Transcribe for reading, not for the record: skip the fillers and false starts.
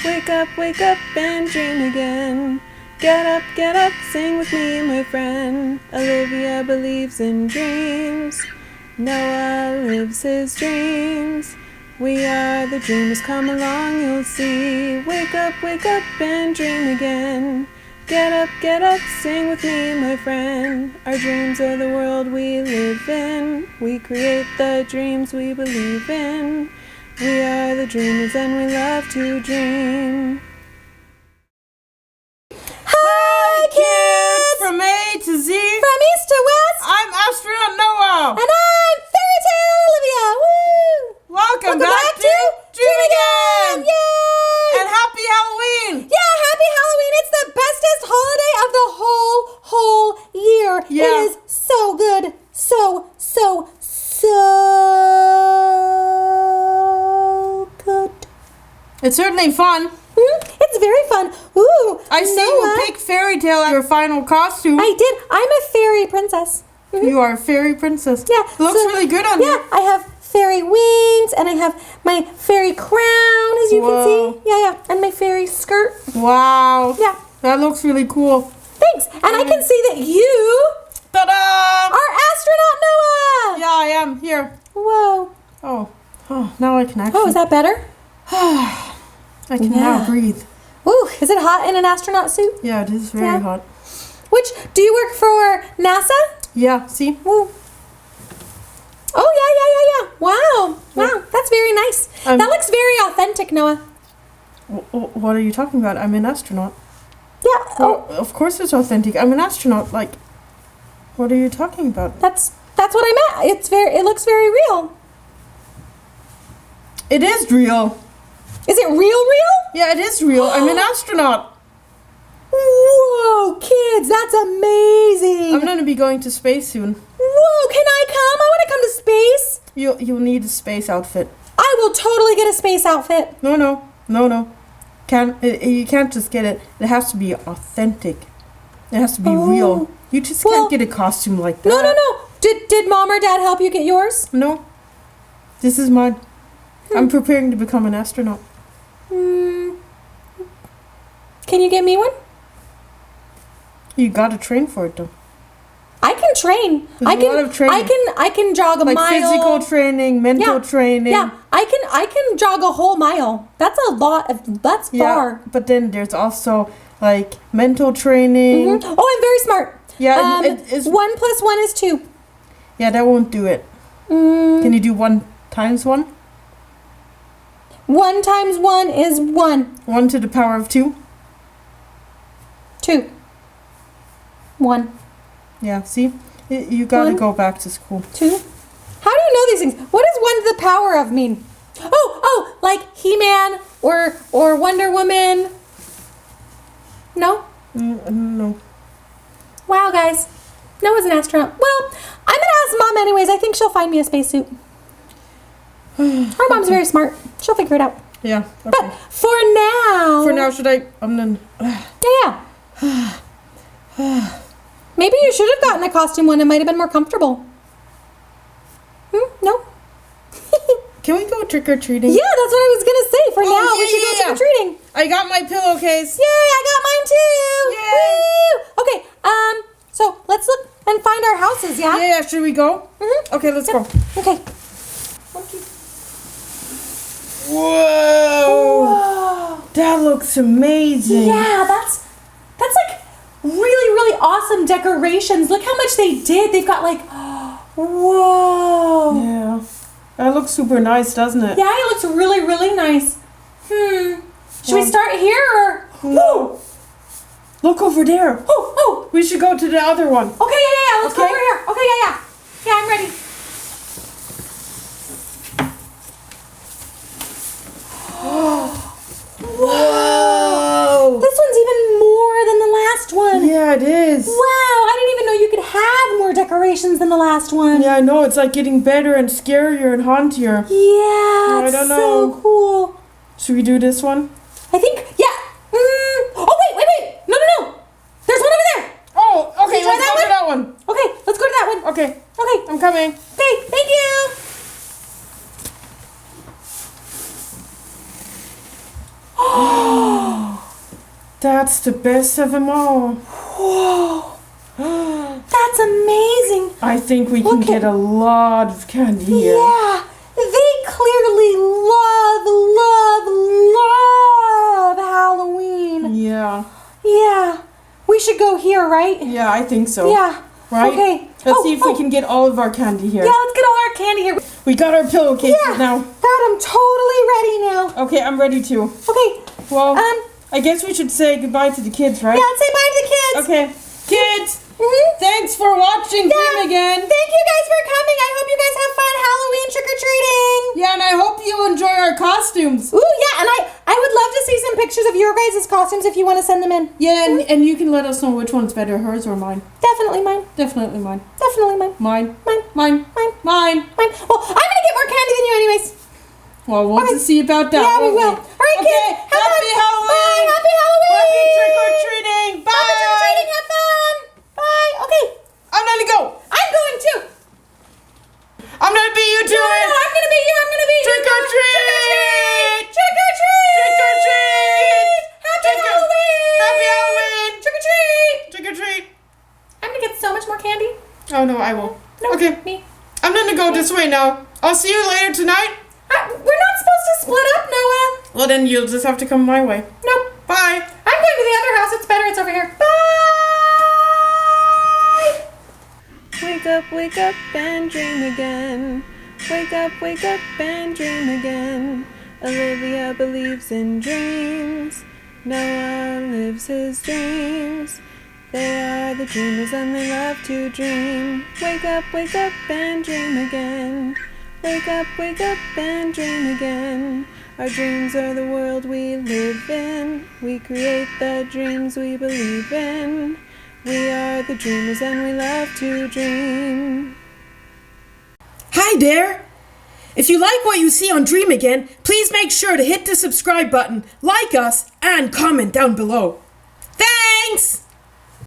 wake up and dream again. Get up, sing with me, my friend. Olivia believes in dreams. Noah lives his dreams. We are the dreamers, come along, you'll see. Wake up and dream again. Get up, sing with me, my friend. Our dreams are the world we live in. We create the dreams we believe in. We are the dreamers and we love to dream. Hi kids! From A to Z. From east to west. I'm Astronaut Noah. And I'm Fairy Tale Olivia. Woo! Welcome back to Dream Again! Yay! And happy Halloween! Yeah, happy Halloween. It's the bestest holiday of the whole year. Yeah. It is so good. So good. It's certainly fun. It's very fun. Ooh, I see Noah, you pick Fairy Tale as your final costume. I did. I'm a fairy princess. You are a fairy princess. Yeah. It looks really good on you. Yeah, I have fairy wings and I have my fairy crown, as you can see. Yeah. And my fairy skirt. Wow. Yeah. That looks really cool. Thanks. And I can see that you Ta-da! are Astronaut Noah. Yeah, I am. Here. Whoa. Oh, now I can actually... Oh, is that better? I can now breathe. Ooh, is it hot in an astronaut suit? Yeah, it is very hot. Do you work for NASA? Yeah, see? Ooh. Oh, yeah. Wow, that's very nice. That looks very authentic, Noah. What are you talking about? I'm an astronaut. Yeah. Well, of course it's authentic. I'm an astronaut. Like, what are you talking about? That's what I meant. It looks very real. It is real. Is it real? Yeah, it is real. I'm an astronaut. Whoa, kids, that's amazing. I'm going to be going to space soon. Whoa, can I come? I want to come to space. You'll need a space outfit. I will totally get a space outfit. No. You can't just get it. It has to be authentic. It has to be real. You just can't get a costume like that. No. Did Mom or Dad help you get yours? No. This is mine. I'm preparing to become an astronaut. Can you get me one? You gotta train for it though. I can train. There's a lot of training. I can jog a mile. Like physical training, mental training. Yeah, I can jog a whole mile. That's a lot of. That's far. But then there's also like mental training. Oh, I'm very smart. Yeah, it's 1 + 1 is 2. Yeah, that won't do it. Can you do 1 × 1? 1 × 1 is 1. 1 to the power of 2. 2. 1. Yeah, see? You gotta go back to school. 2. How do you know these things? What does 1 to the power of mean? Oh, like He-Man or Wonder Woman. No? No. Wow, guys. Noah's an astronaut. Well, I'm gonna ask Mom anyways. I think she'll find me a spacesuit. Our mom's very smart. She'll figure it out. Yeah, okay. But for now, should I... Yeah. Maybe you should have gotten a costume one. It might have been more comfortable. No? Can we go trick-or-treating? Yeah, that's what I was going to say. For now, we should go trick-or-treating. I got my pillowcase. Yay, I got mine too. Yay. Woo! Okay, so let's look and find our houses, yeah? Yeah, should we go? Okay, let's go. Okay. Whoa! That looks amazing. Yeah, that's like really awesome decorations. Look how much they did. They've got like, whoa. Yeah. That looks super nice, doesn't it? Yeah, it looks really nice. Should we start here or? No. Look over there. Oh. We should go to the other one. Okay, yeah. Let's go over here. Okay, yeah. Yeah, I'm ready. Whoa! This one's even more than the last one. Yeah, it is. Wow, I didn't even know you could have more decorations than the last one. Yeah, I know. It's like getting better and scarier and hauntier. Yeah, I don't know. So cool. Should we do this one? I think, yeah. Oh, wait. No. There's one over there. Oh, okay. Let's Let's go to that one. Okay, let's go to that one. Okay. Okay. I'm coming. Okay, thank you. That's the best of them all. Whoa. That's amazing. I think we can get a lot of candy here. Yeah. They clearly love Halloween. Yeah. Yeah. We should go here, right? Yeah, I think so. Yeah. Right? Okay. Let's see if we can get all of our candy here. Yeah, let's get all our candy here. We got our pillowcases now. God, I'm totally ready now. Okay, I'm ready too. Okay. Well, I guess we should say goodbye to the kids, right? Yeah, let's say bye to the kids. Okay. Kids, Mm-hmm. thanks for watching Dream Again. Thank you guys for coming. I hope you guys have fun Halloween trick-or-treating. Yeah, and I hope you enjoy our costumes. Ooh, yeah, and I would love to see some pictures of your guys' costumes if you want to send them in. Yeah, and you can let us know which one's better, hers or mine. Definitely mine. Definitely mine. Definitely mine. Mine. Mine. Mine. Mine. Mine. Mine. Well, I'm going to get more candy than you anyways. Well, we'll have to see about that. Yeah, we won't will. All right, Okay, kids. Have happy fun. Halloween. Bye. Happy Halloween. Happy trick-or-treating. Bye. Happy trick-or-treating. Have fun. Bye. Okay. I'm gonna go. I'm going too. I'm gonna beat you to No, it. I'm going to be you. I'm going to be you. Trick or treat. Trick or treat. Trick or treat. Happy Halloween. Happy Halloween. Trick or treat. Trick or treat. I'm going to get so much more candy. Oh no, I will. No, Okay. me. I'm gonna go this way now. I'll see you later tonight. We're not supposed to split up, Noah. Well, then you'll just have to come my way. Nope. Bye. I'm going to the other house. It's better. It's over here. Bye. Wake up and dream again. Wake up and dream again. Olivia believes in dreams. Noah lives his dreams. They are the dreamers and they love to dream. Wake up and dream again. Wake up and dream again. Our dreams are the world we live in. We create the dreams we believe in. We are the dreamers and we love to dream. Hi there. If you like what you see on Dream Again, please make sure to hit the subscribe button, like us, and comment down below. Thanks!